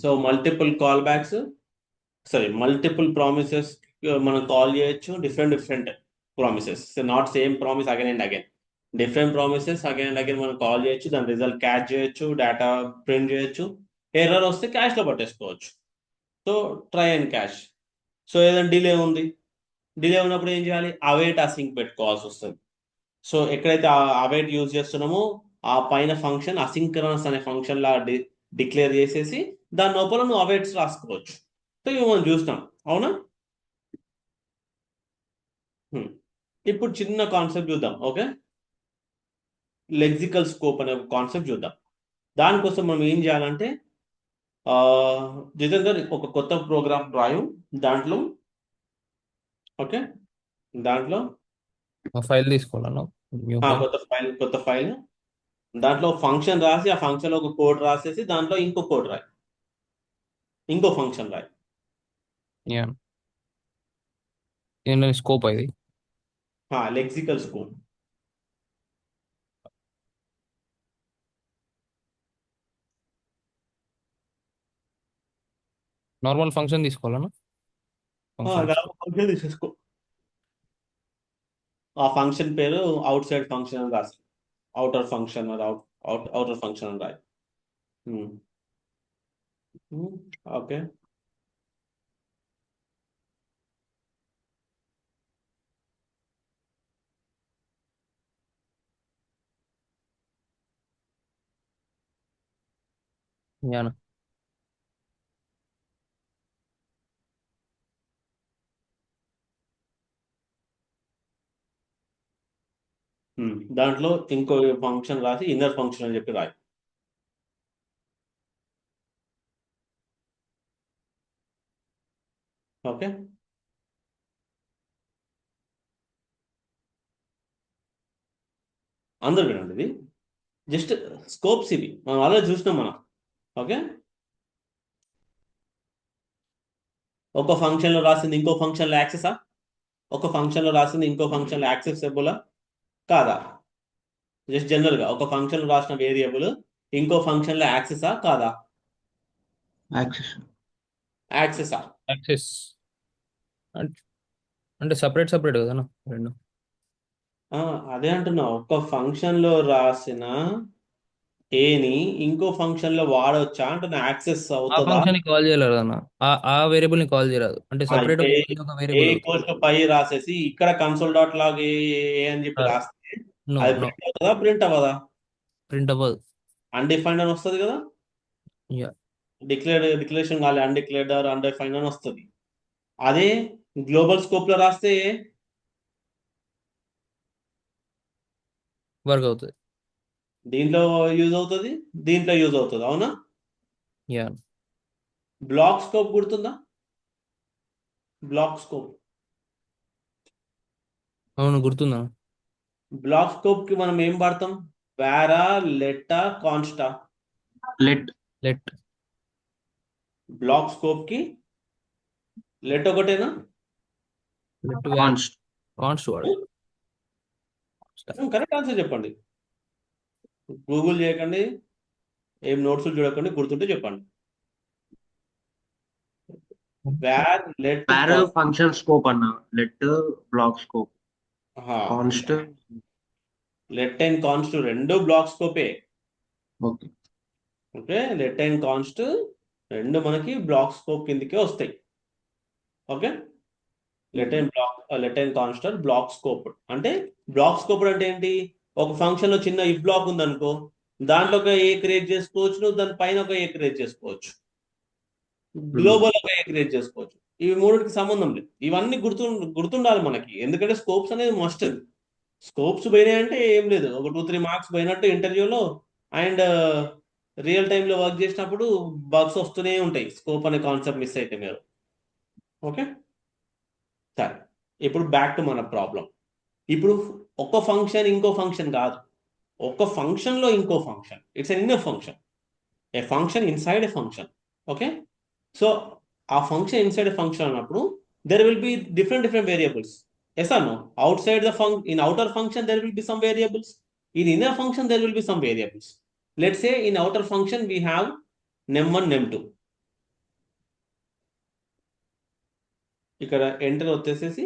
So multiple call backs, multiple promises మనం call చేయొచ్చు, different promises, not same promise again and again, different promises again and again మనం call చేయొచ్చు, దాని result catch చేయొచ్చు, data print చేయొచ్చు, error వస్తే క్యాష్లో పట్టేసుకోవచ్చు. So try and catch. So ఏదైనా డిలే ఉంది, డిలే ఉన్నప్పుడు ఏం చేయాలి, అవైట్ అసింక్ పెట్టుకోవాల్సి వస్తుంది. సో ఎక్కడైతే అవైట్ యూజ్ చేస్తున్నామో ఆ పైన ఫంక్షన్ అసింక్రనస్ అనే ఫంక్షన్ లా డిక్లేర్ చేసేసి దాని లోపల నువ్వు అవైట్స్ రాసుకోవచ్చు. సో ఇవి మనం చూస్తాం, అవునా? ఇప్పుడు చిన్న కాన్సెప్ట్ చూద్దాం, ఓకే? లెక్సికల్ స్కోప్ అనే కాన్సెప్ట్ చూద్దాం. దానికోసం మనం ఏం చేయాలంటే జితేందర్ ఒక కొత్త ప్రోగ్రామ్ రాయు, దాంట్లో ఓకే, దాంట్లో ఫైల్ తీసుకోవాలన్నా న్యూ ఫైల్. కొత్త ఫైల్, దాంట్లో ఫంక్షన్ రాసి ఆ ఫంక్షన్ లో ఒక కోడ్ రాసేసి దాంట్లో ఇంకో కోడ్ రాయి, ఇంకో ఫంక్షన్ రాయి. యా, ఏంటంటే స్కోప్ ఇది. Lexical scope. నార్మల్ ఫంక్షన్ తీసుకోవాలన్నా ఫంక్షన్స్. ఫంక్షన్ తీసేసుకో, ఆ ఫంక్షన్ పేరు అవుట్ సైడ్ ఫంక్షన్ అని రాసి, అవుటర్ ఫంక్షన్ అవుటర్ ఫంక్షన్ అని రాయి. ఓకే. యానా. దాంట్లో ఇంకో ఫంక్షన్ రాసి ఇన్నర్ ఫంక్షన్ అని చెప్పి రాయి. ఓకే. అందరు వినండి, ఇది జస్ట్ స్కోప్స్, ఇవి మనం ఆల్రెడీ చూసినాం మనం. ఓకే, ఒక ఫంక్షన్లో రాసింది ఇంకో ఫంక్షన్లో యాక్సెసా? ఒక ఫంక్షన్లో రాసింది ఇంకో ఫంక్షన్లో యాక్సెసిబులా కాదా? జస్ట్ జనరల్గా ఒక ఫంక్షన్లో రాసిన వేరియబుల్ ఇంకో ఫంక్షన్లో యాక్సెసా కాదా? యాక్సెస్. యాక్సెసా? యాక్సెస్ అంటే సపరేట్ సపరేట్ కదన్నా రెండు. అదే అంటున్నా, ఒక ఫంక్షన్లో రాసిన ఏని ఇంకో ఫంక్షన్లో వాడవచ్చా అంటున్నా, యాక్సెస్ ఆ అవుతుందా? ఫంక్షన్ ని కాల్ చేయలేరు అన్న. ఆ వేరియబుల్ ని కాల్ చేయరాదు, అంటే సపరేట్ ఇప్పుడు ఒక ఏ వేరియబుల్ అవుతుంది. ఈక్వల్స్ టు పై రాసేసి ఇక్కడ కన్సోల్ డాట్ లాగ్ ఏ అని చెప్పి రాస్తే నో అది నో, ప్రింట్ అవుతుందా, ప్రింట్ అవ్వదా? ప్రింట్ అవ్వదు. అన్డిఫైన్డ్ అని వస్తుంది కదా, యా, డిక్లరేషన్ కాలే, అన్డిక్లేర్డ్ ఆర్ అన్డిఫైన్డ్ అని వస్తుంది. అదే గ్లోబల్ స్కోప్ లో రాస్తే వర్క్ అవుతుంది. దీంట్లో యూజ్ అవుతుంది, దీంట్లో యూజ్ అవుతుంది, అవునా? యా, బ్లాక్ స్కోప్ గుర్తుందా? బ్లాక్ స్కోప్, అవును గుర్తుందా. బ్లాక్ స్కోప్ కి మనం ఏం వాడతాం, వారా, లెట్టా, కాన్స్టా? లెట్. లెట్. బ్లాక్ స్కోప్ కి లెట్ ఒకటేనా? Let const. కాన్స్ట్ వాడు. కరెక్ట్ ఆన్సర్ చెప్పండి, గూగుల్ చేయకండి, ఏం నోట్స్ చూడకండి, గుర్తుంటే చెప్పండి. Var let var function scope అన్న. Let block scope. Const. Let and const రెండు బ్లాక్ స్కోపే. Okay. Okay, let and const రెండు మనకి బ్లాక్ స్కోప్ కిందకే వస్తాయి. Okay, let and కాన్స్టర్ black scope అంటే, బ్లాక్ స్కోప్ అంటే ఏంటి, ఒక ఫంక్షన్ లో చిన్న ఇఫ్ బ్లాక్ ఉందనుకో, దాంట్లో ఒక ఏ క్రియేట్ చేసుకోవచ్చు, నువ్వు దాని పైన ఒక ఏ క్రియేట్ చేసుకోవచ్చు, గ్లోబల్ ఒక ఏ క్రియేట్ చేసుకోవచ్చు. ఇవి మూడికి సంబంధం లేదు, ఇవన్నీ గుర్తుండాలి మనకి, ఎందుకంటే స్కోప్స్ అనేది మస్ట్. స్కోప్స్ పోయినాయంటే ఏం లేదు, ఒక 2-3 మార్క్స్ పోయినట్టు ఇంటర్వ్యూలో. అండ్ రియల్ టైంలో వర్క్ చేసినప్పుడు బగ్స్ వస్తూనే ఉంటాయి, స్కోప్ అనే కాన్సెప్ట్ మిస్ అయితే మీరు. ఓకే, సరే, ఇప్పుడు బ్యాక్ టు మన ప్రాబ్లం. ఇప్పుడు ఒక ఫంక్షన్ ఇంకో ఫంక్షన్ కాదు, ఒక ఫంక్షన్లో ఇంకో function, it's an inner function, a function inside a function. Okay, so ఆ ఫంక్షన్ ఇన్సైడ్ ఏ ఫంక్షన్ అన్నప్పుడు there will be different variables. Yes or no? Outside the in outer function there will be some variables, in inner function there will be some variables. Let's say in outer function we have num1 num2 ఇక్కడ enter వచ్చేసేసి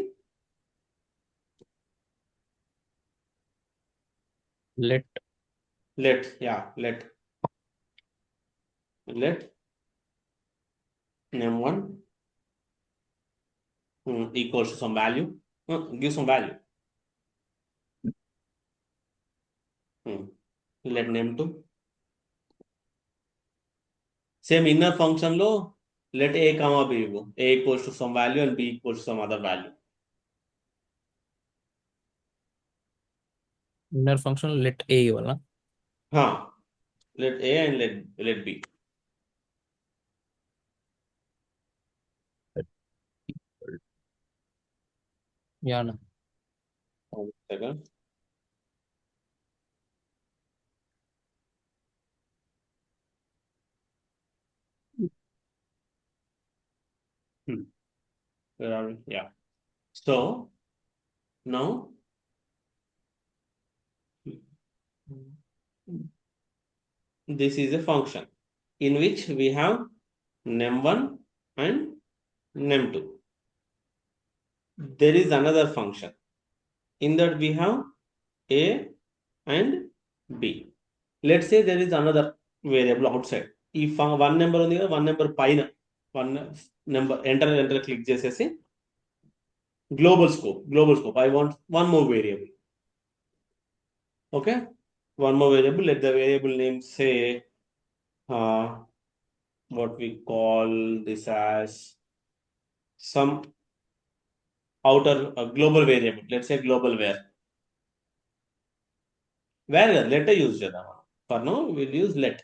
let let num1 equals to some value, give some value. Let num2 same inner function లో let a comma b ఇవ్వు. a equals to some value and b equals to some other value. inner function let a ఇవ్వాలా? let a and let b. Yeah, no. One second. Where are we? Yeah. So now this is a function in which we have num1 and num2. There is another function in that we have a and b. Let's say there is another variable outside. If one number on the other, one number పైన one number enter click చేసేసి global scope. I want one more variable. Okay, one more variable. Let the variable name say what we call this as some outer global variable. Let's say global where let use చేద్దాం. For now we'll use let.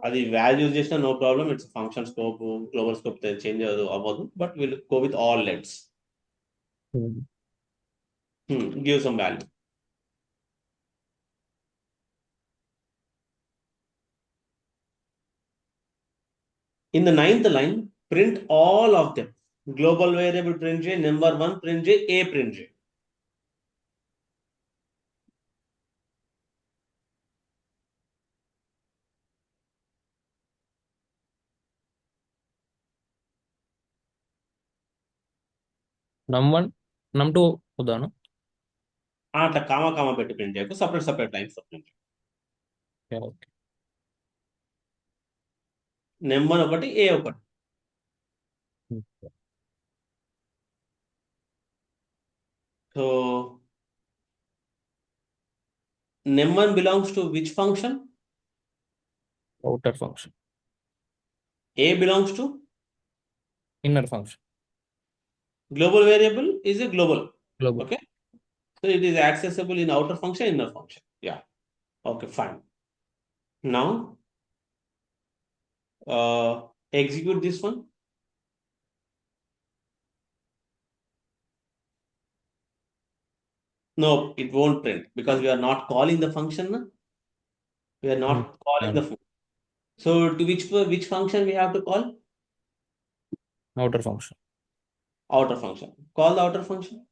అది values చేసినా no problem, it's function scope global scope change అవ్వదు, but will go with all lets. Give some value. In the 9th line, print all of them. Global variable print J, number1 print J, A print J. num1 num2 వద్దాను. అట్లా comma పెట్టి print చేయకు, separate lines print. Okay. Number ఒకటి ఏ ఒకటి. So num1 belongs to which function? outer function. A belongs to inner function. global variable is a global. Okay. So it is accessible in outer function, inner function. Yeah. Okay, fine. Now execute this one. No, it won't print because we are not calling the function. We are not calling the function. So to which function we have to call? outer function. Outer function. Call the outer function.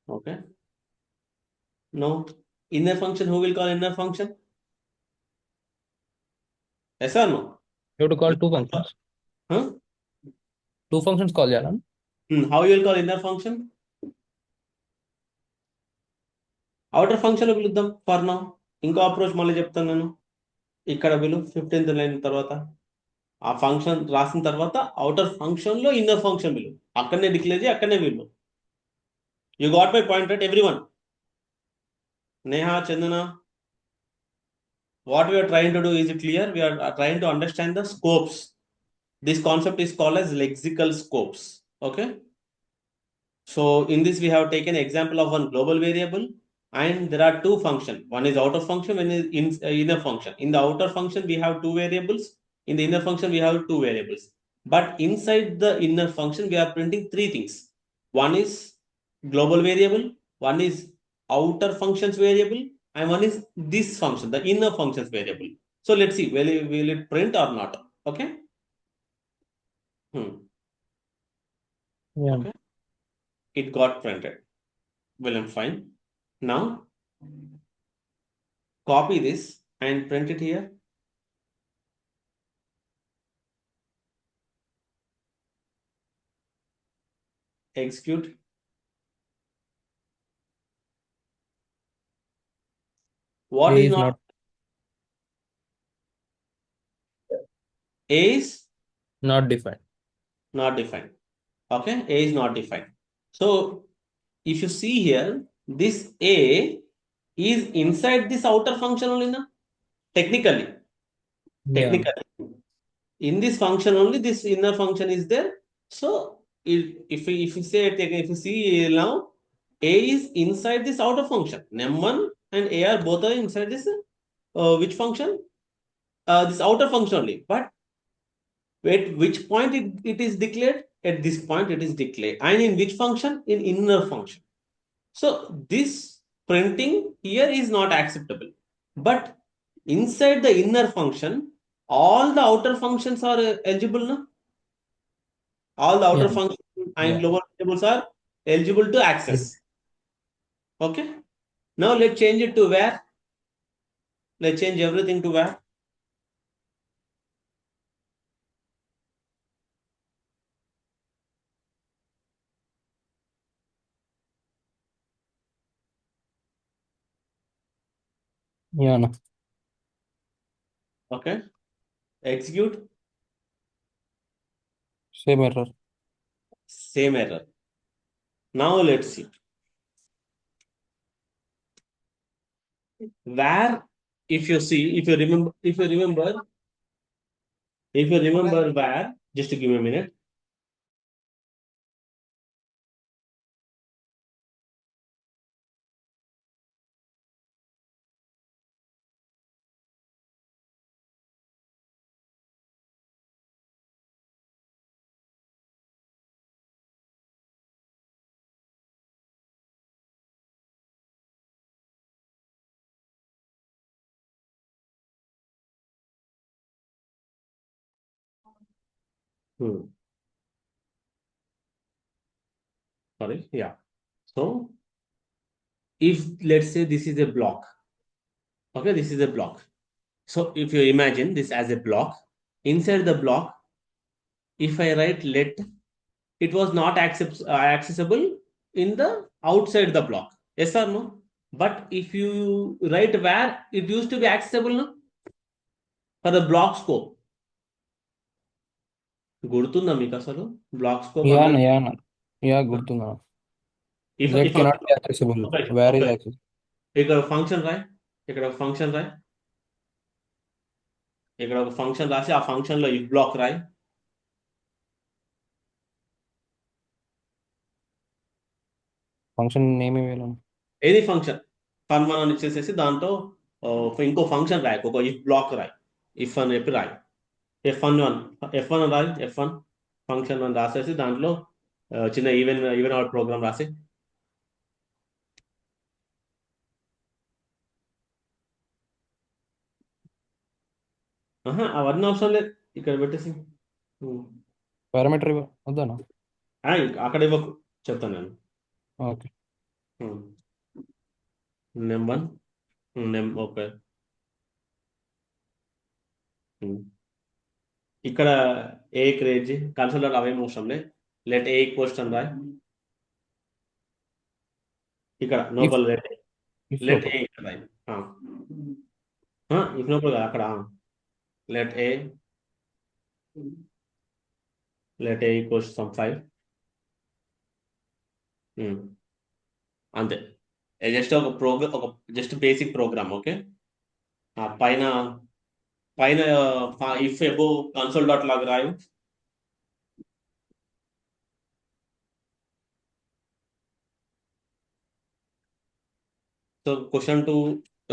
Okay. No. Inner function, who will call inner function? Yes or no? You have to call two functions. Two functions call చేయాలా? How you will call inner function? Outer function పిలుద్దాం for now. ఇంకో approach మళ్ళీ చెప్తాను నేను. ఇక్కడ పిలు 15th line తర్వాత ఆ ఫంక్షన్ రాసిన తర్వాత అవుటర్ ఫంక్షన్ లో ఇన్నర్ ఫంక్షన్ పిలు, అక్కడనే డిక్లేర్ చేయి, అక్కడనే పిలు. You got my point right everyone? Neha, Chandana, what we are trying to do, is it clear? We are trying to understand the scopes. This concept is called as lexical scopes. Okay, so in this we have taken example of one global variable, and there are two functions. One is outer function, one is inner function. In the outer function we have two variables, in the inner function we have two variables, but inside the inner function we are printing three things. One is global variable, one is outer functions variable, and one is this function, the inner functions variable. So let's see, will it print or not? Okay. Yeah. Okay. It got printed. Well, I'm fine. Now copy this and print it here. Execute. What A is is not? not. A is Not defined. not defined. Okay, A is not defined. So if you see here, this A is inside this outer function only, na? Technically. Yeah. In this function only, this inner function is there. So if you see now, A is inside this outer function. Num1 and A are both are inside this which function? This outer function only. But at which point it is declared? At this point it is declared. And in which function? In inner function. So this printing here is not acceptable. But inside the inner function, all the outer functions are eligible. No? All the outer Yeah. functions and Yeah. lower variables are eligible to access. Okay. Now let's change it to where. Let's change everything to where. Yeah. No. Okay. Execute. Same error. Same error. Now let's see. Where, if you see, if you remember where, just to give me a minute. Hmm. Sorry. Yeah. So if let's say this is a block. Okay, this is a block. So if you imagine this as a block, inside the block, if I write let, it was not accessible in the outside the block. Yes or no? But if you write where, it used to be accessible, no? For the block scope. గుర్తుందా మీకు అసలు black scope Yeah. అంటే No. Yeah. No. Yeah. గుర్తున్నా. Let if cannot be accessible. Where is okay, accessible? ఇక్కడ function Roy, ఇక్కడ ఒక function Roy, ఇక్కడ ఒక function రాసి ఆ ఫంక్షన్ లో ఇఫ్ బ్లాక్ రాయ్. ఫంక్షన్ నేమ్ ఇవ్వాలి. ఏది ఫంక్షన్ ఫన్1 అని ఇచ్చేసేసి దాంట్లో ఇంకో ఫంక్షన్ రాయ్, ఒక ఇఫ్ బ్లాక్ రాయ్, ఇఫ్ అని చెప్పి రాయ్. ఎఫ్ వన్ రాయ్, ఎఫ్1 ఫంక్షన్ అని రాసేసి దాంట్లో చిన్న ఈవెన్ అవుట్ ప్రోగ్రామ్ రాసి. అవన్నీ అవసరం లేదు, ఇక్కడ పెట్టేసి పారామీటర్ వద్దానా? అక్కడ ఇవ్వకు, చెప్తాను నేను. ఓకే. Number okay. ఇక్కడ ఏ క్రియేట్ చేయి, కన్సోల్ అవేం అవసరం లేదు. లెట్ ఏ ఈక్వల్స్ అని రాయ్. ఇక్కడ ఇఫ్ లోపల ఇఫ్ లెట్ లోపల ఏ ఇక్కడ రాయ్. ఇఫ్ లోపల కాదు, అక్కడ లెట్ ఏ ఈక్వల్స్ సమ్ 5. అంతే. జస్ట్ ఒక ప్రోగ్రామ్, ఒక జస్ట్ బేసిక్ ప్రోగ్రామ్. ఓకే. పైన పైన if above console dot log రాయు. సో క్వశ్చన్ టు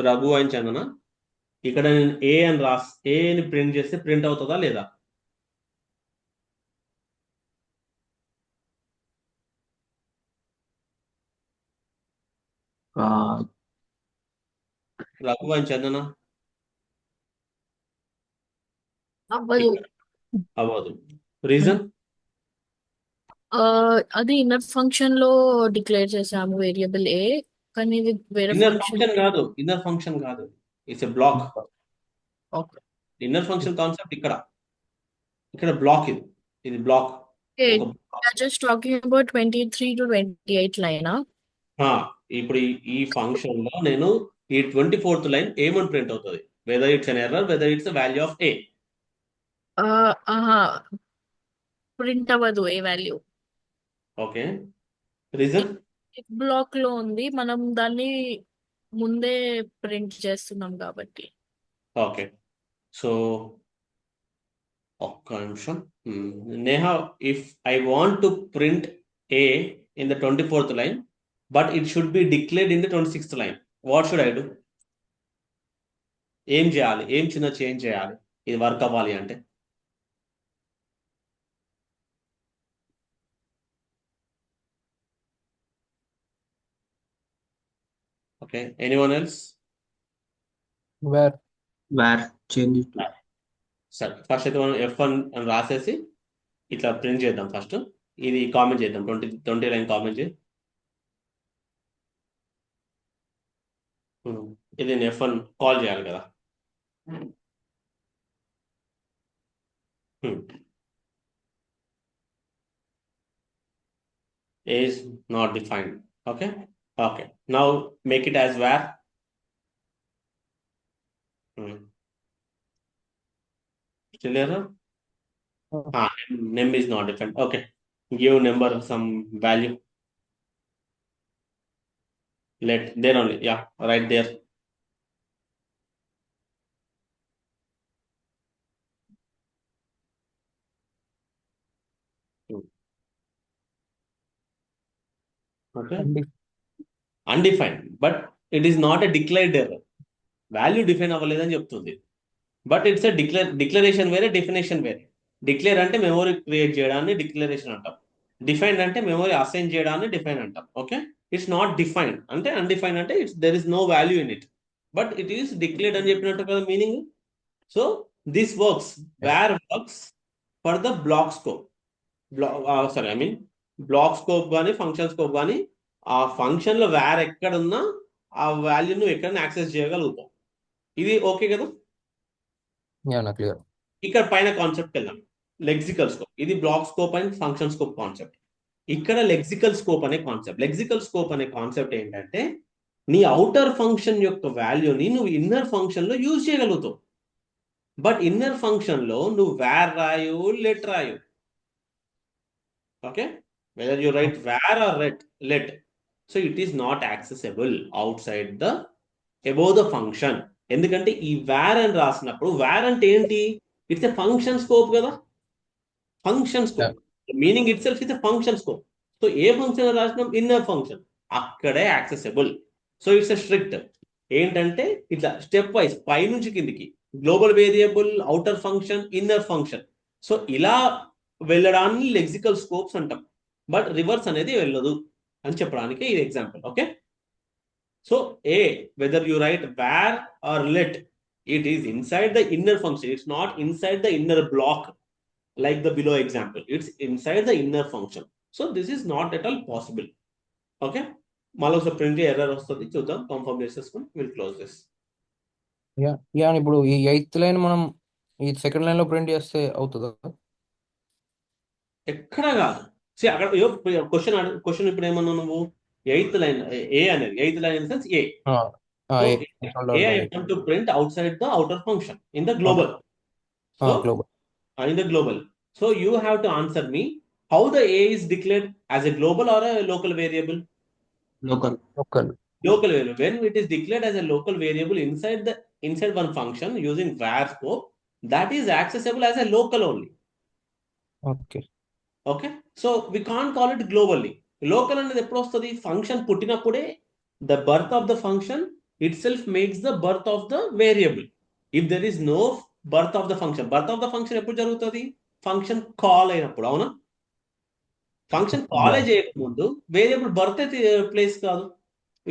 రఘు అని చందన, ఇక్కడ నేను ఏ అని ఏ అని ప్రింట్ చేస్తే ప్రింట్ అవుతుందా లేదా? రఘు అని చందన అవ్వదు. అవ్వదు. రీజన్? అది ఇన్నర్ ఫంక్షన్ లో డిక్లేర్ చేసాము వేరియబుల్ ఏ, కానీ ఇది వేరే ఇన్నర్ ఫంక్షన్. ఫంక్షన్ కాదు, it's a block. Okay. Inner function concept ఇక్కడ బ్లాక్, ఇది block. Just talking about 23 to 28 line. ఇప్పుడు ఈ ఫంక్షన్ లో నేను ఈ 24th లైన్ ఏమని ప్రింట్ అవుతుంది, whether it's an error, whether it's value of A. Print అవ్వదు ఏ వాల్యూ. ఓకే. రీజన్? బ్లాక్ లో ఉంది, మనం దాన్ని ముందే ప్రింట్ చేస్తున్నాం కాబట్టి. ఓకే. సో ఒక్క నిమిషం. Neha, if I want to print A in the 24th line but it should be declared in the 26th line, what should I do? ఏం చేయాలి, ఏం చిన్న చేంజ్ చేయాలి ఇది వర్క్ అవ్వాలి అంటే? Okay, anyone else? Where change it. సరే, first అయితే మనం F1 అని రాసేసి ఇట్లా ప్రింట్ చేద్దాం. ఫస్ట్ ఇది కామెంట్ చేద్దాం, 20 లైన్ కామెంట్ చేయి. ఇది నేను F1 కాల్ చేయాలి కదా. A is not defined. Okay. Now make it as var. Still error? Name is not defined. Okay. Give number some value. Let there only. Yeah, right there. Okay. Undefined, but it is not a declared error. Value define అవ్వలేదని చెప్తుంది. But it's declaration వేరే, definition వేరే. Declare అంటే memory create చేయడాన్ని declaration అంటాం. Defined అంటే memory assign చేయడాన్ని define అంటాం. ఓకే. ఇట్స్ నాట్ డిఫైన్డ్ అంటే, అన్డిఫైన్డ్ అంటే there is no value in it, but it is declared అని చెప్పినట్టు కదా meaning. So this works, where works for the block scope. Block scope కానీ function scope కానీ ఆ ఫంక్షన్ లో వేర్ ఎక్కడున్నా ఆ వాల్యూను ఎక్కడన్నా యాక్సెస్ చేయగలుగుతాం. ఇది ఓకే కదా? క్లియర్. ఇక్కడ పైన కాన్సెప్ట్ వెళ్దాం, లెక్సికల్ స్కోప్. ఇది block scope and function scope concept. ఇక్కడ లెక్సికల్ స్కోప్ అనే కాన్సెప్ట్. లెక్సికల్ స్కోప్ అనే కాన్సెప్ట్ ఏంటంటే, నీ అవుటర్ ఫంక్షన్ యొక్క వాల్యూని నువ్వు ఇన్నర్ ఫంక్షన్ లో యూజ్ చేయగలుగుతావు. బట్ ఇన్నర్ ఫంక్షన్ లో నువ్వు వేర్ రాయు, లెట్ రాయు. Okay, whether you write var or let, so it is not accessible outside the above the function. ఎందుకంటే ఈ వేర్ అని రాసినప్పుడు, వేర్ అంటే ఏంటి? ఇట్స్ ఎ ఫంక్షన్ స్కోప్ కదా. Function scope meaning itself is a function scope. So ఏ function రాసినాం? Inner function, అక్కడే accessible. So it's a strict. ఏంటంటే ఇట్లా స్టెప్ వైజ్ పై నుంచి కిందికి, global variable, outer function, inner function. So ఇలా వెళ్ళడాన్ని లెక్సికల్ స్కోప్స్ అంటాం. బట్ రివర్స్ అనేది వెళ్ళదు అని చెప్పడానికి ఇది example. Okay. So A, whether you write var or let, it is inside the inner function. It's not inside the inner block like the below example. It's inside the inner function. So this is not at all possible. Okay. మళ్ళీ ఒకసారి print error వస్తుంది, చూద్దాం. Confirm చేసేసుకుని will close this. ఇప్పుడు ఈ 8th line మనం ఈ second line లో ప్రింట్ చేస్తే అవుతుందా? ఎక్కడ కాదు. అక్కడ క్వశ్చన్ ఇప్పుడు ఏమన్నా నువ్వు 8th లైన్ ఏ అనేది, 8th line in sense A. I want to print outside the outer function in the global. In the global. So you have to answer me how the A is declared, as a global or a local variable? Local variable. When it is declared as a local variable inside one function using var scope, that is accessible as a local only. Okay. So we can't call it globally. Local అనేది ఎప్పుడు వస్తుంది? Function పుట్టినప్పుడే the birth of the function itself makes the birth of the variable. If there is no birth of the function ఎప్పుడు జరుగుతుంది? Function call అయినప్పుడు. అవునా? Function call చేయకముందు variable birth అయితే ప్లేస్ కాదు.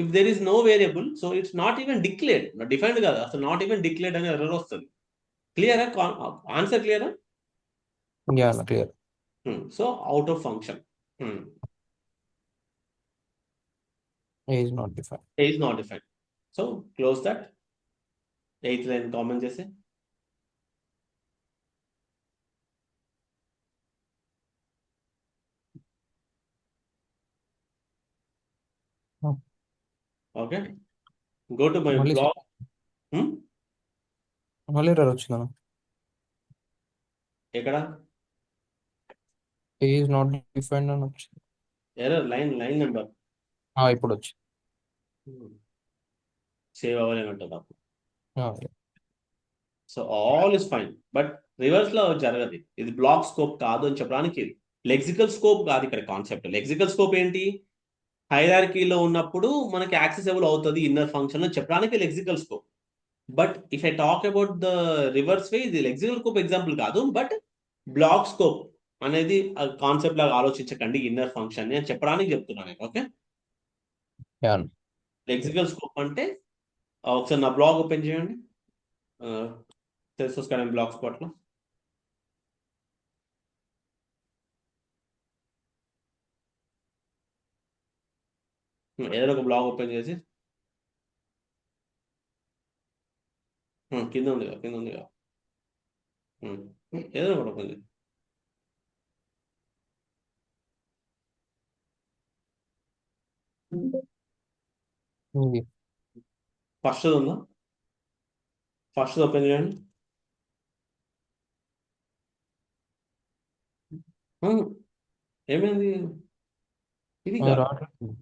If there is no variable, so it's not even declared, defined కాదు అసలు, not even declared అనే ఎర్రర్ వస్తుంది. క్లియరా? ఆన్సర్ క్లియరా? యా అన్న clear. So out of function is not define. Is not define. So close that. 8th line comment చేసి okay. Go to my మళ్ళీ block. మళ్ళీ ఎర్రర్ వచ్చిందన్న. ఎక్కడ ఈజ్ నాట్ డిఫైన్డ్ అని వచ్చింది. ఎర్రర్? లైన్ నెంబర్ ఇప్పుడు వచ్చింది. సేవ్ అవ్వలేని ఉంటుంది అప్పుడు. ఆ, so all is fine. But reverse లో జరగదు. ఇది బ్లాక్ స్కోప్ కాదు అని చెప్పడానికి ఇది లెక్సికల్ స్కోప్ కాదు ఇక్కడ కాన్సెప్ట్. లెక్సికల్ స్కోప్ ఏంటి? హైరార్కీలో ఉన్నప్పుడు మనకి యాక్సెసిబుల్ అవుతుంది ఇన్నర్ ఫంక్షన్ అని చెప్పడానికి lexical scope. But if I talk about the reverse way, ఇది లెక్సికల్ స్కోప్ ఎగ్జాంపుల్ కాదు, బట్ బ్లాక్ స్కోప్ అనేది కాన్సెప్ట్ లాగా ఆలోచించకండి ఇన్నర్ ఫంక్షన్ అని చెప్పడానికి చెప్తున్నాను నేను. ఓకే. యా అన్న. లెక్సికల్ స్కోప్ అంటే ఒకసారి నా బ్లాగ్ ఓపెన్ చేయండి. తెలుసు కానీ బ్లాక్ స్పాట్ లో ఏదైనా ఒక బ్లాగ్ ఓపెన్ చేసి కింద ఉంది కదా, కింద ఉంది కదా, ఏదైనా ఒకటి ఓపెన్ చేసి ఉంది. ఫస్ట్ ఉందా? ఫస్ట్ ఓపెన్ చేయండి. ఏమైంది? ఇది కాదు రావట్లేదు.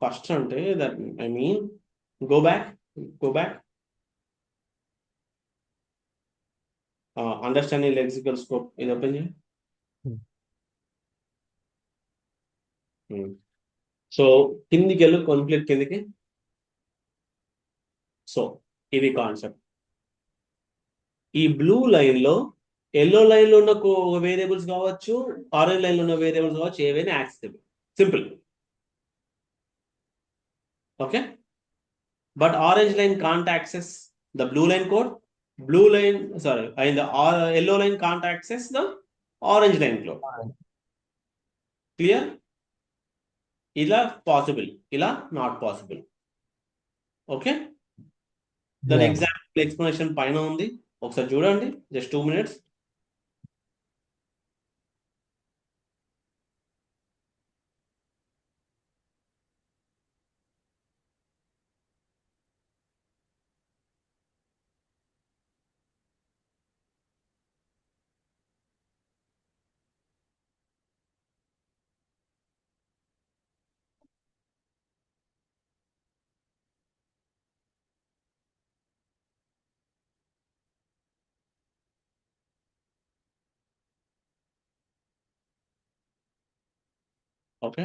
ఫస్ట్ అంటే that I mean go back. Understanding lexical scope ఇది ఓపెన్ చేయండి. సో కిందికి వెళ్ళు, కాన్ఫ్లిక్ట్ కిందికి. సో ఇది కాన్సెప్ట్. ఈ బ్లూ లైన్ లో ఎల్లో లైన్ లో ఉన్న వేరియబుల్స్ కావచ్చు, ఆరెంజ్ లైన్ లో ఉన్న వేరియబుల్స్ కావచ్చు, ఏవైనా accessible. Simple. Okay. But orange line can't access the blue line code. And the yellow line can't access the orange line code. Clear? ఇలా possible, ఇలా నాట్ పాసిబుల్. ఓకే. దాని Yeah. Example explanation పైన ఉంది, ఒకసారి చూడండి. Just 2 minutes. Okay.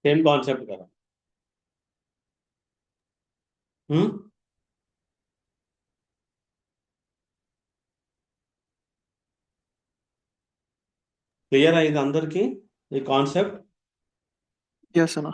Same concept కదా. Clear అయింది అందరికి ఈ కాన్సెప్ట్? Yes, Anna.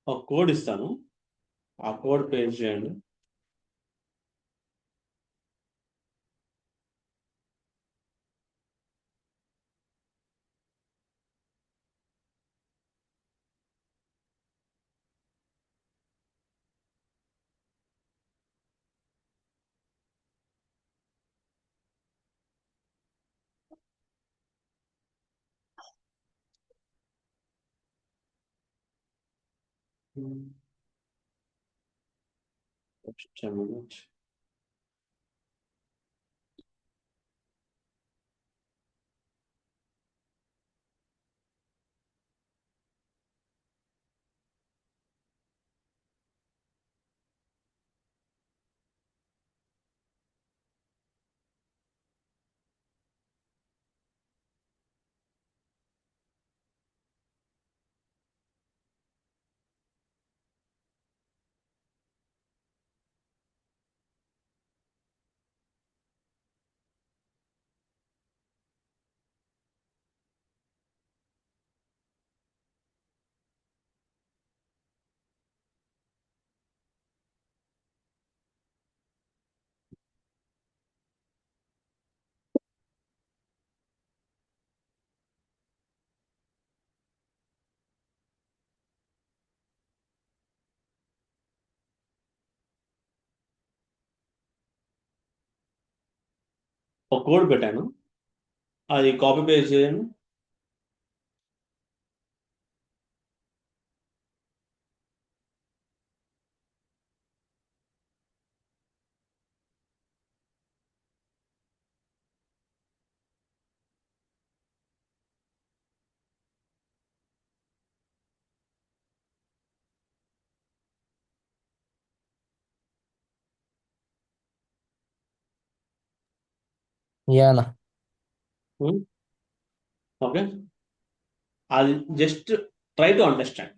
ఒక కోడ్ ఇస్తాను, ఆ కోడ్ పేస్ట్ చేయండి. Just a minute. ఒక కోడ్ పెట్టాను, అది కాపీ పేస్ట్ చేయండి. యా అన్న. ఓకే, అది just try to understand.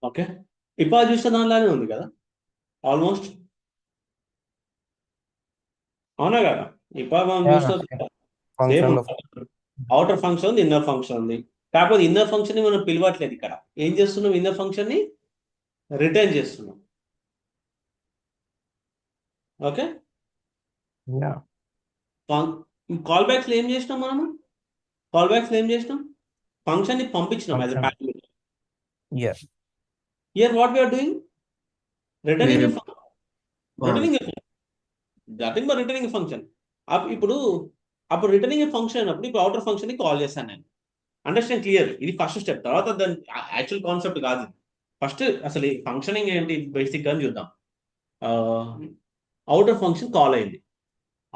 Okay, ఇప్పుడు చూసిన దానిలానే ఉంది కదా ఆల్మోస్ట్, అవునా కదా? ఇప్పుడు మనం యా చూసిన అన్న. సేమ్ ఫంక్షన్ లో అవుటర్ ఫంక్షన్ ఉంది, ఇన్నర్ ఫంక్షన్ ఉంది. కాకపోతే ఇన్నర్ ఫంక్షన్ ని మనం పిలవట్లేదు. ఇక్కడ ఏం చేస్తున్నాం? ఇన్నర్ ఫంక్షన్ ని రిటర్న్ చేస్తున్నాం. ఓకే, యా కాల్ బ్యాక్స్ లో ఏం చేసినాం మనము? కాల్ బ్యాక్స్ లో ఏం చేసినాం? ఫంక్షన్ ని పంపించినాం as a function. Parameter. Yeah here what we are doing? Returning a Variable. Returning a nothing but returning function. ఇప్పుడు రిటర్నింగ్ ఏ ఫంక్షన్ అయినప్పుడు ఇప్పుడు అవుటర్ ఫంక్షన్ ని కాల్ చేశాను నేను. అండర్స్టాండ్? క్లియర్? ఇది ఫస్ట్ స్టెప్. తర్వాత దాని యాక్చువల్ కాన్సెప్ట్ కాదు. ఫస్ట్ అసలు ఈ ఫంక్షనింగ్ ఏంటి బేసిక్ అని చూద్దాం. అవుటర్ ఫంక్షన్ కాల్ అయింది.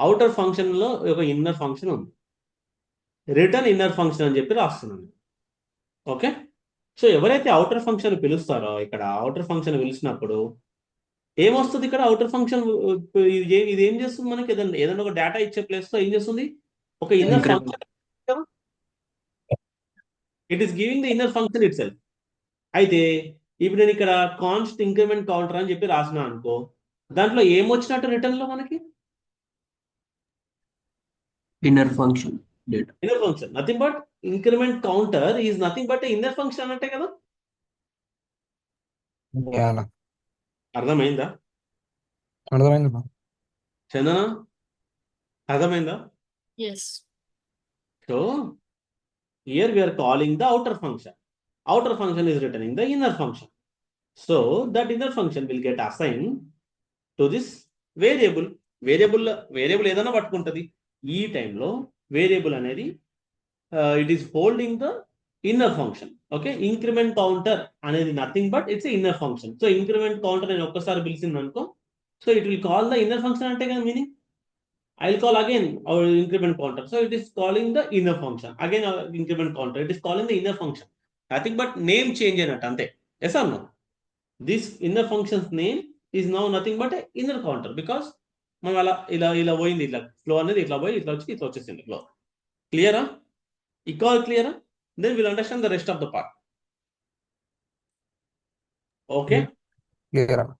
అవుటర్ ఫంక్షన్ లో ఒక ఇన్నర్ ఫంక్షన్ ఉంది. రిటర్న్ ఇన్నర్ ఫంక్షన్ అని చెప్పి రాస్తున్నాను. ఓకే, సో ఎవరైతే అవుటర్ ఫంక్షన్ పిలుస్తారో, ఇక్కడ అవుటర్ ఫంక్షన్ పిలిచినప్పుడు ఏమొస్తుంది? ఇక్కడ అవుటర్ ఫంక్షన్ ఇది ఏం చేస్తుంది? మనకి ఏదైనా ఒక డేటా ఇచ్చే ప్లేస్ లో ఏం చేస్తుంది? ఒక inner Increment. Function. It is giving the inner function it self. అయితే ఇప్పుడు నేను ఇక్కడ కాన్స్ట్ ఇంక్రిమెంట్ కౌంటర్ అని చెప్పి రాసిన అనుకో, దాంట్లో ఏమొచ్చినట్టు రిటర్న్ లో మనకి? Inner function data. Inner function. Nothing but increment counter is nothing but inner function అన్నట్టే కదా? యా అన్న. అర్థమైందా అర్థమైంది. చందన? అర్థమైందా? Yes. So here we are calling the outer function. Outer function is returning the inner function. So that inner function will get assigned to this variable. Variable ఏదైనా పట్టుకుంటుంది. ఈ టైంలో వేరియబుల్ అనేది it is holding the inner function. Okay, increment counter అనేది nothing but it's inner function. So increment counter నేను ఒక్కసారి పిలిచింది అనుకో, so it will call the inner function అంటే కదా meaning. I'll call again our increment counter. So it is calling the inner function. Again, our increment counter. It is calling the inner function. Nothing but name change in it. Ante. Yes or no? This inner function's name is now nothing but a inner counter because మనం అలా ఇలా పోయింది, ఇట్లా flow అనేది ఇట్లా పోయి ఇట్లా వచ్చి ఇట్లా వచ్చేసింది ఫ్లో. క్లియరా? Equal clear? Then we'll understand the rest of the part. Okay? Clear అన్న.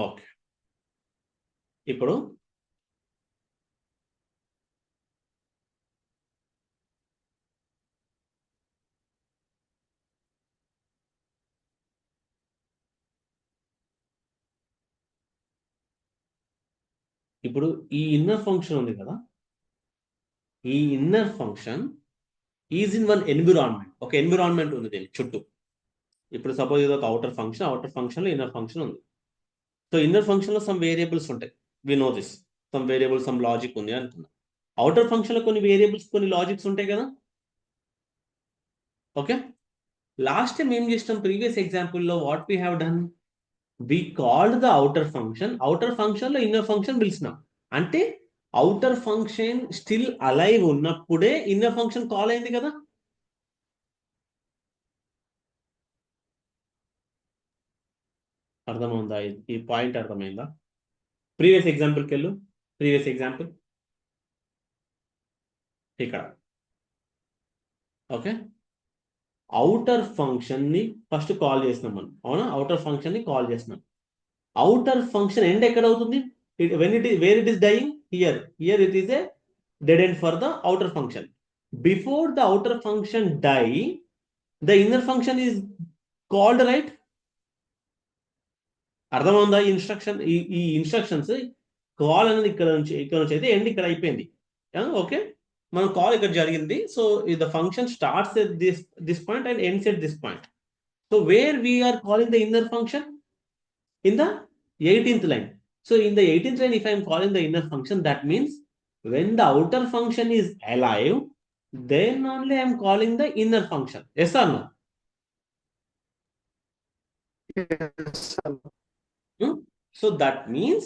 ఓకే. ఇప్పుడు ఈ ఇన్నర్ ఫంక్షన్ ఉంది కదా, ఈ inner function is in one environment. ఒక ఎన్విరాన్మెంట్ ఉంది దీని చుట్టూ. ఇప్పుడు సపోజ్ ఇది ఒక అవుటర్ ఫంక్షన్లో ఇన్నర్ ఫంక్షన్ ఉంది. సో ఇన్నర్ ఫంక్షన్లో సమ్ వేరియబుల్స్ ఉంటాయి. We know this. Some variable, some logic ఉంది అనుకున్నాం. అవుటర్ ఫంక్షన్లో కొన్ని వేరియబుల్స్, కొన్ని లాజిక్స్ ఉంటాయి కదా. ఓకే. లాస్ట్ టైం ఏం చేసినాం, ప్రీవియస్ ఎగ్జాంపుల్లో what we have done, we called the outer function. Outer ఫంక్షన్లో ఇన్నర్ ఫంక్షన్ పిలిచినాం. అంటే అవుటర్ ఫంక్షన్ స్టిల్ అలైవ్ ఉన్నప్పుడే ఇన్నర్ ఫంక్షన్ కాల్ అయింది కదా. అర్థమైందా? ఈ పాయింట్ అర్థమైందా? ప్రీవియస్ ఎగ్జాంపుల్కి వెళ్ళు. ప్రీవియస్ ఎగ్జాంపుల్ ఇక్కడ. ఓకే. అవుటర్ ఫంక్షన్ ని ఫస్ట్ కాల్ చేసినాం మనం, అవునా? అవుటర్ ఫంక్షన్ ని కాల్ చేసినాం. అవుటర్ ఫంక్షన్ ఎండ్ ఎక్కడ అవుతుంది? Where it is dying? Here it is a dead end for the outer function. Before the outer function die, the inner function is called, right? అర్థమైందా? ఈ instructions call అనేది ఇక్కడ నుంచి అయితే end ఇక్కడ అయిపోయింది. ఓకే, మనం కాల్ ఇక్కడ జరిగింది. So the function starts at this point and ends at this point. So where we're calling the inner function? In the 18th line. So in the 18th line, if I am calling the inner function, that means when the outer function is alive, then only I am calling the inner function. Yes or no? Yes, sir. So that means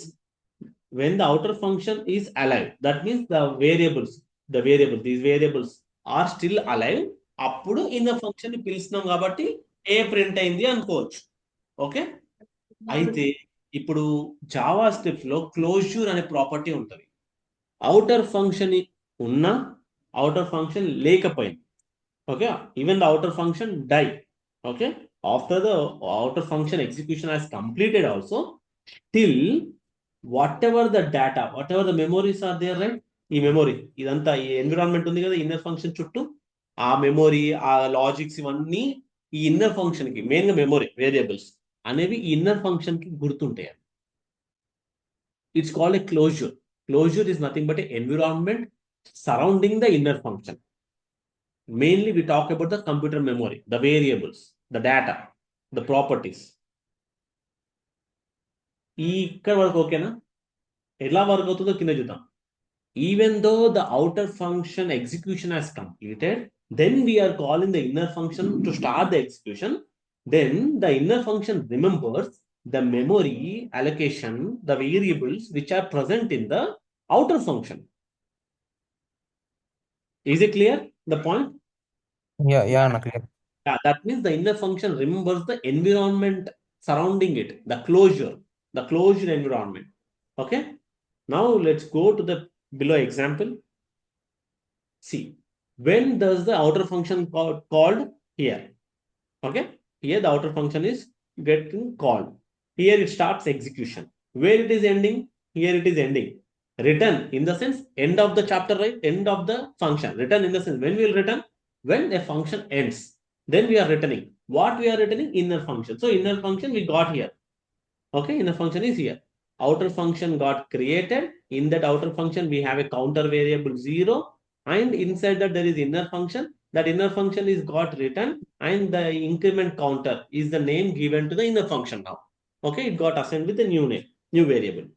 when the outer function is alive, that means these variables are still alive. అప్పుడు inner function ని పిలుస్తున్నాం కాబట్టి ఏ print అయింది అనుకోవచ్చు. Okay. అయితే ఇప్పుడు Java script లో క్లోజ్యూర్ అనే ప్రాపర్టీ ఉంటుంది. అవుటర్ ఫంక్షన్ ఉన్నా, అవుటర్ ఫంక్షన్ లేకపోయింది, okay, even the outer function die, okay, after the outer function execution has completed also, still whatever the data, whatever the memories are there, right? ఈ memory, ఇదంతా ఈ environment ఉంది కదా inner function చుట్టూ, ఆ memory, ఆ logics, ఇవన్నీ ఈ ఇన్నర్ ఫంక్షన్ కి, మెయిన్ గా మెమొరీ వేరియబుల్స్ అనేవి ఈ ఇన్నర్ ఫంక్షన్ కి గుర్తుంటాయి. It's called a closure. Closure is nothing but an environment surrounding the inner function. Mainly we talk about the computer memory, the variables, the data, the properties. ఇక్కడ వరకు ఓకేనా? ఎలా work అవుతుందో కింద చూద్దాం. Even though the outer function execution has completed, then we are calling the inner function to start the execution. Then the inner function remembers the memory allocation, the variables which are present in the outer function. Is it clear, the point? Yeah అన్న clear. Yeah, that means the inner function remembers the environment surrounding it, the closure environment. Okay. Now let's go to the below example. See, when does the outer function called? Here. Okay. Here the outer function is getting called. Here it starts execution. Where it is ending? Here it is ending. Return in the sense end of the chapter, right? End of the function. Return in the sense when we will return? When a function ends. Then we are returning. What we are returning? Inner function. So inner function we got here. Okay, inner function is here. Outer function got created. In that outer function we have a counter variable 0, and inside that there is inner function. That inner function is got written, and the increment counter is the name given to the inner function now. Okay, it got assigned with a new name, new variable.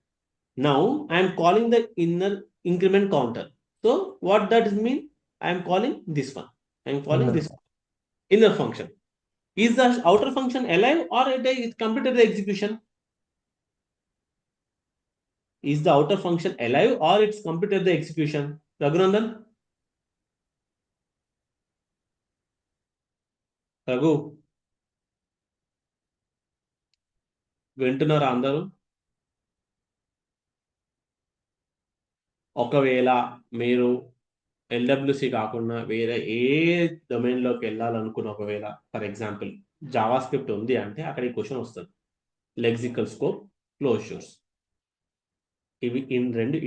Now I am calling the inner increment counter. So what does it mean? I am calling this one. I am calling this one. Inner function. Is the outer function alive or it completed the execution? Is the outer function alive or it's completed the execution? Raghunandan? Raghu? వింటున్నారా అందరూ? ఒకవేళ మీరు LWC కాకుండా వేరే ఏ డొమైన్లోకి వెళ్ళాలనుకున్న ఒకవేళ for example Java script ఉంది అంటే అక్కడ ఈ క్వశ్చన్ వస్తుంది లెక్సికల్ స్కోప్ క్లోజర్స్ ఇవి రెండు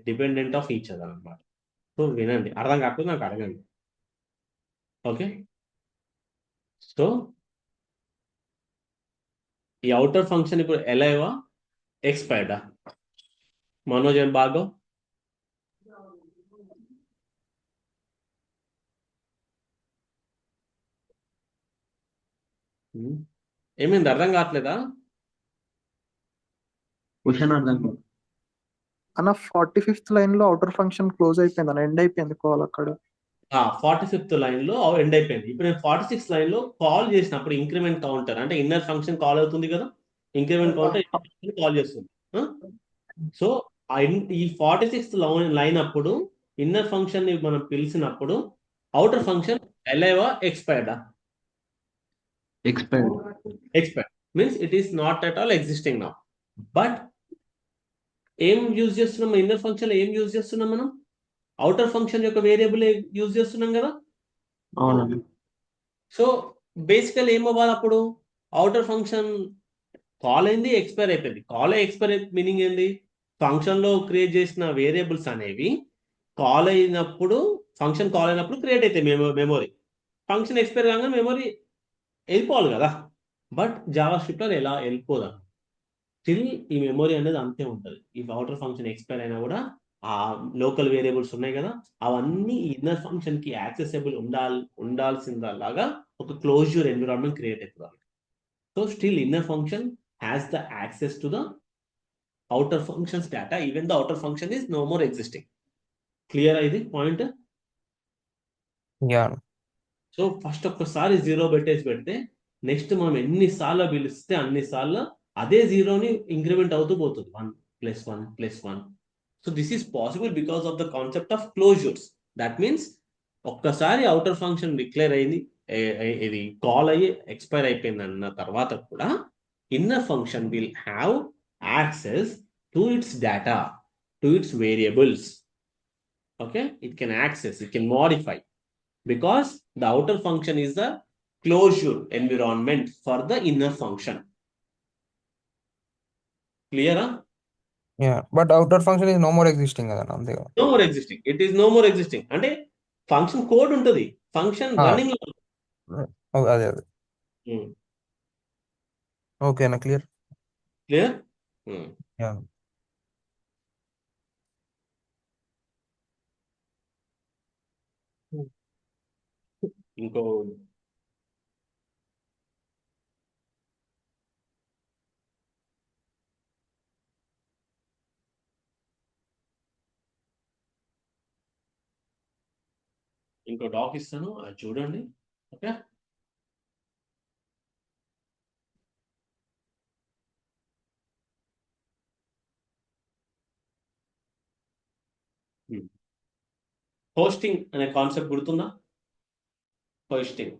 డిపెండెంట్ ఆఫ్ ఈచ్ అదర్ అనమాట. సో వినండి, అర్థం కాకపోతే నాకు అడగండి. ఓకే, సో ఈ అవుటర్ ఫంక్షన్ ఇప్పుడు ఎలైవా ఎక్స్పైర్డా? మనోజ్ ఏం భాగం ఏమైంది, అర్థం కావట్లేదా? క్వశ్చన్ అర్థం కాదు. అన్న 45th లైన్ లో అవుటర్ ఫంక్షన్ క్లోజ్ అయిపోయింది అన్న, ఎండ్ అయిపోయింది కాల్ అక్కడ. 45th లైన్ లో ఎండ్ అయిపోయింది. ఇప్పుడు నేను 46th లైన్ లో కాల్ చేసినప్పుడు ఇంక్రిమెంట్ కౌంటర్ అంటే ఇన్నర్ ఫంక్షన్ కాల్ అవుతుంది కదా, ఇంక్రిమెంట్ కౌంటర్ కాల్ చేస్తుంది. సో ఈ 46th లైన్ అప్పుడు ఇన్నర్ ఫంక్షన్ ని మనం పిలిచినప్పుడు అవుటర్ ఫంక్షన్ ఎలైవా ఎక్స్పైర్డా? Expired. Expired means it is not at all existing now. But ఏం యూజ్ చేస్తున్నాం ఇన్నర్ ఫంక్షన్ ఏం యూజ్ చేస్తున్నాం మనం? అవుటర్ ఫంక్షన్ యొక్క వేరియబుల్ యూజ్ చేస్తున్నాం కదా. అవునండి. సో బేసికల్ ఏమవ్వాలి అప్పుడు? అవుటర్ ఫంక్షన్ కాల్ అయింది, ఎక్స్పైర్ అయిపోయింది. కాల్ ఎక్స్పైర్ మీనింగ్ ఏంది? ఫంక్షన్ లో క్రియేట్ చేసిన వేరియబుల్స్ అనేవి కాల్ అయినప్పుడు ఫంక్షన్ కాల్ అయినప్పుడు క్రియేట్ అవుతాయి మెమొరీ. ఫంక్షన్ ఎక్స్పైర్ కాగానే మెమొరీ వెళ్ళిపోవాలి కదా. బట్ జావా స్క్రిప్ట్ లో ఎలా వెళ్ళిపోదాం, స్టిల్ ఈ మెమొరీ అనేది అంతే ఉంటుంది. ఈ అవుటర్ ఫంక్షన్ ఎక్స్పైర్ అయినా కూడా ఆ లోకల్ వేరియబుల్స్ ఉన్నాయి కదా, అవన్నీ ఇన్నర్ ఫంక్షన్ కి యాక్సెసిబుల్ ఉండాల్సిందలాగా ఒక క్లోజ్యూర్ ఎన్విరాన్మెంట్ క్రియేట్ అవుతుంది. So still inner function has the access to the outer functions data even the outer function is no more existing. Clear ఇది పాయింట్? యా సో ఫస్ట్ ఒక్కసారి zero పెడితే next మనం ఎన్నిసార్లు పిలిస్తే అన్నిసార్లు అదే జీరోని ఇంక్రిమెంట్ అవుతూ పోతుంది, 1 + 1 + 1. So this is possible because of the concept of closures. That means ఒక్కసారి అవుటర్ ఫంక్షన్ డిక్లేర్ అయింది, ఇది కాల్ అయ్యి ఎక్స్పైర్ అయిపోయింది అన్న తర్వాత కూడా inner function will have access to its data, to its variables. Okay, it can access, it can modify, because the outer function is the closure environment for the inner function. Clear? Yeah but outer function is no more existing కదా అంతే కదా. No more existing. It is no more existing. అంటే function code ఉంటుంది, function running లో. అదే ఓకేనా, clear? Clear? Yeah ఇంకో dock ఇస్తాను, అది చూడండి. ఓకే, హోస్టింగ్ అనే కాన్సెప్ట్ గుర్తుందా? హోస్టింగ్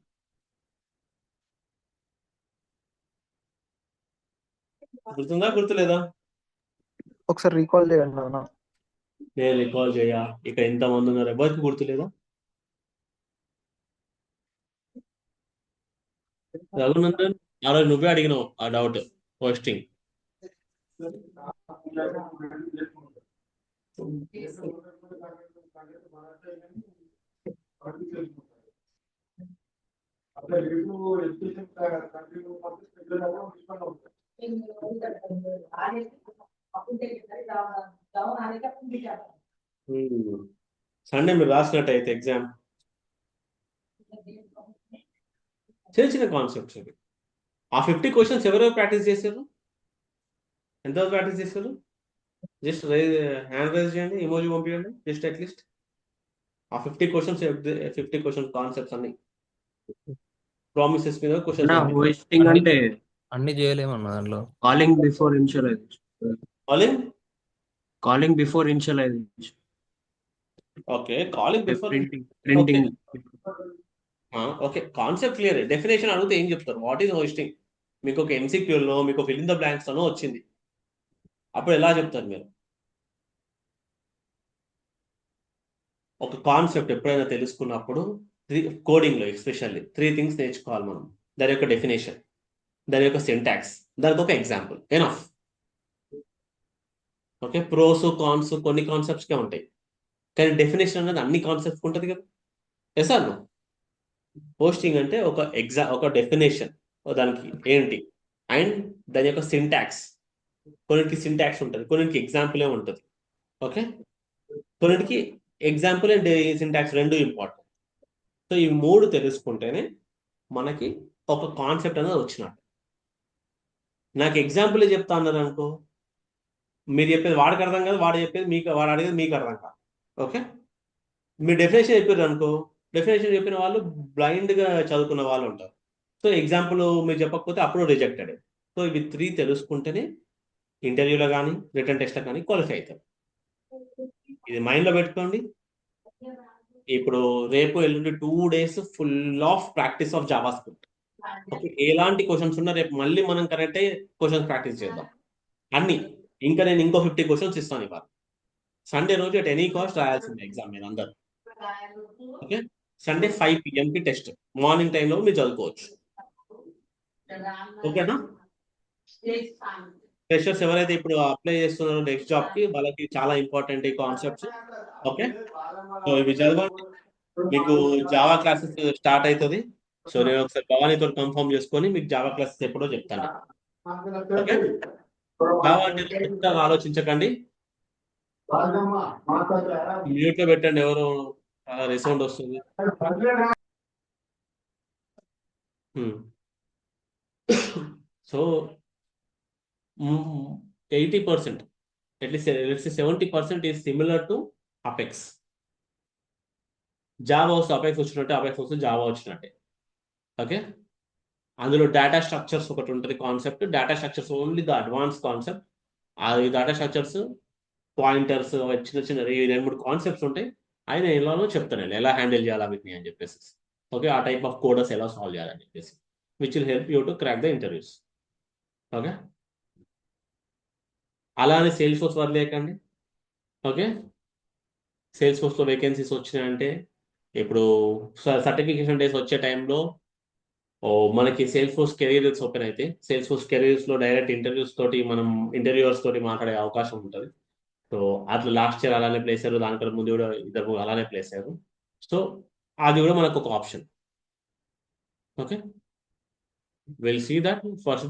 గుర్తుందా, గుర్తులేదా? ఒకసారి రీకాల్ చేయండి అన్న. నేను రికాల్ చేయ, ఇక్కడ ఎంతమంది ఉన్నారు ఎవరికి గుర్తులేదా? రఘునందన్, ఆ రోజు నువ్వే అడిగినావు ఆ డౌట్, హోస్టింగ్. సండే మీరు రాసినట్టయితే ఎగ్జామ్ చిన్న కాన్సెప్ట్స్ అవి. ఆ 50 క్వశ్చన్స్ ఎవరెవరు ప్రాక్టీస్ చేశారు, ఎంతవరకు ప్రాక్టీస్ చేశారు? జస్ట్ హ్యాండ్ రైజ్ చేయండి, ఇమోజీ పంపించండి, జస్ట్ అట్లీస్ట్ ఆ 50 క్వశ్చన్స్ 50 క్వశ్చన్ కాన్సెప్ట్స్ అన్ని ప్రామిసెస్ మీద క్వశ్చన్స్. హోస్టింగ్ అంటే అన్ని చేయలేమన్నా దాంట్లో. Calling before initialization. Calling before initialization. Okay, calling before printing. Okay, concept clear. Definition అడిగితే ఏం చెప్తారు? What is hoisting? మీకు ఒక ఎంసీక్యూలో, మీకు ఫిల్ ఇన్ ద బ్లాంక్స్ లోనో వచ్చింది, అప్పుడు ఎలా చెప్తారు మీరు? ఒక కాన్సెప్ట్ ఎప్పుడైనా తెలుసుకున్నప్పుడు కోడింగ్లో ఎస్పెషల్లీ 3 థింగ్స్ నేర్చుకోవాలి మనం. దాని యొక్క డెఫినేషన్, దాని యొక్క సింటాక్స్, దానికి ఒక example enough. Okay, pros cons కొన్ని కాన్సెప్ట్స్కే ఉంటాయి, కానీ డెఫినేషన్ అనేది అన్ని కాన్సెప్ట్స్ ఉంటుంది కదా. Yes or no? పోస్టింగ్ అంటే ఒక డెఫినేషన్ దానికి ఏంటి, అండ్ దాని యొక్క సింటాక్స్. కొన్నిటికి సింటాక్స్ ఉంటుంది, కొన్నిటికి ఎగ్జాంపులే ఉంటుంది. ఓకే, కొన్నిటికి ఎగ్జాంపుల్ అండ్ సింటాక్స్ రెండు ఇంపార్టెంట్. సో ఈ 3 తెలుసుకుంటేనే మనకి ఒక కాన్సెప్ట్ అనేది వచ్చినట్టు. నాకు ఎగ్జాంపుల్ చెప్తా అన్నారు అనుకో, మీరు చెప్పేది వాడికి అర్థం కాదు, వాడు చెప్పేది మీకు, వాడు అడిగేది మీకు అర్థం కాదు. ఓకే, మీరు డెఫినేషన్ చెప్పారు అనుకో, డెఫినేషన్ చెప్పిన వాళ్ళు బ్లైండ్గా చదువుకున్న వాళ్ళు ఉంటారు. సో ఎగ్జాంపుల్ మీరు చెప్పకపోతే అప్పుడు రిజెక్టెడ్. సో ఇవి 3 తెలుసుకుంటేనే ఇంటర్వ్యూలో కానీ రిటర్న్ టెస్ట్లో కానీ క్వాలిఫై అవుతారు. ఇది మైండ్లో పెట్టుకోండి. ఇప్పుడు రేపు ఎల్లుండి 2 days full of practice of Java script. Okay, ఎలాంటి క్వశ్చన్స్ ఉన్నా రేపు మళ్ళీ మనం కరెక్ట్ అయ్యి క్వశ్చన్స్ ప్రాక్టీస్ చేద్దాం అన్ని. ఇంకా నేను ఇంకో 50 క్వశ్చన్స్ ఇస్తాను ఇవాళ. సండే రోజు అట్ ఎనీ కాస్ట్ రాయాల్సిందే ఎగ్జామ్ మీరు అందరు. ఓకే, సండే 5 PM కి టెస్ట్. మార్నింగ్ టైంలో మీరు చదువుకోవచ్చు. ఓకేనా? ఫ్రెషర్స్ ఎవరైతే ఇప్పుడు అప్లై చేస్తున్నారో నెక్స్ట్ జాబ్ కి, వాళ్ళకి చాలా ఇంపార్టెంట్ ఈ కాన్సెప్ట్స్. ఓకే, సో ఇవి చదవండి. మీకు జావా క్లాసెస్ స్టార్ట్ అవుతుంది. సో నేను ఒకసారి భవానీతో కన్ఫర్మ్ చేసుకొని మీకు జావా క్లాసెస్ ఎప్పుడో చెప్తాను. ఓకే, జావా అంటే కొత్తగా ఆలోచించకండి, మ్యూట్ లో పెట్టండి. ఎవరు రిసౌండ్ వస్తుంది. So 80%, at least 70% is similar to apex. Java వస్తే అపెక్స్ వచ్చినట్టే, అపెక్స్ వస్తే జావా వచ్చినట్టే. ఓకే, అందులో డేటా స్ట్రక్చర్స్ ఒకటి ఉంటుంది concept. Data structures only the advance concept. అది డేటా స్ట్రక్చర్స్, పాయింటర్స్, చిన్న చిన్న 2-3 కాన్సెప్ట్స్ ఉంటాయి. ఆయన ఎలానో చెప్తాను ఎలా హ్యాండిల్ చేయాలా వీటిని అని చెప్పేసి. ఓకే, ఆ టైప్ ఆఫ్ కోడర్స్ ఎలా సాల్వ్ చేయాలని చెప్పేసి, which will help you to crack the interviews. Okay, అలానే సేల్స్ ఫోర్స్ వదిలేయకండి. ఓకే, సేల్స్ ఫోర్స్లో వేకెన్సీస్ వచ్చినాయంటే ఇప్పుడు సర్టిఫికేషన్ డేస్ వచ్చే టైంలో మనకి సేల్స్ ఫోర్స్ కెరీర్స్ ఓపెన్ అయితే, సేల్స్ ఫోర్స్ కెరీర్స్లో డైరెక్ట్ ఇంటర్వ్యూస్ తోటి మనం ఇంటర్వ్యూవర్స్ తోటి మాట్లాడే అవకాశం ఉంటుంది. సో అట్లా లాస్ట్ ఇయర్ అలానే ప్లేస్ అయ్యారు, దానికన్నా ముందు కూడా ఇద్దరు అలానే ప్లేస్ అయ్యారు. సో అది కూడా మనకు ఒక option. Okay, will see that first,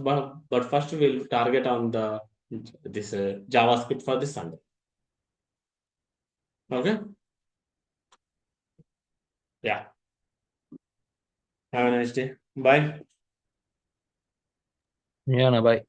but first will target on this JavaScript for this Sunday. Okay, yeah, have a nice day. Bye. Yeah, bye.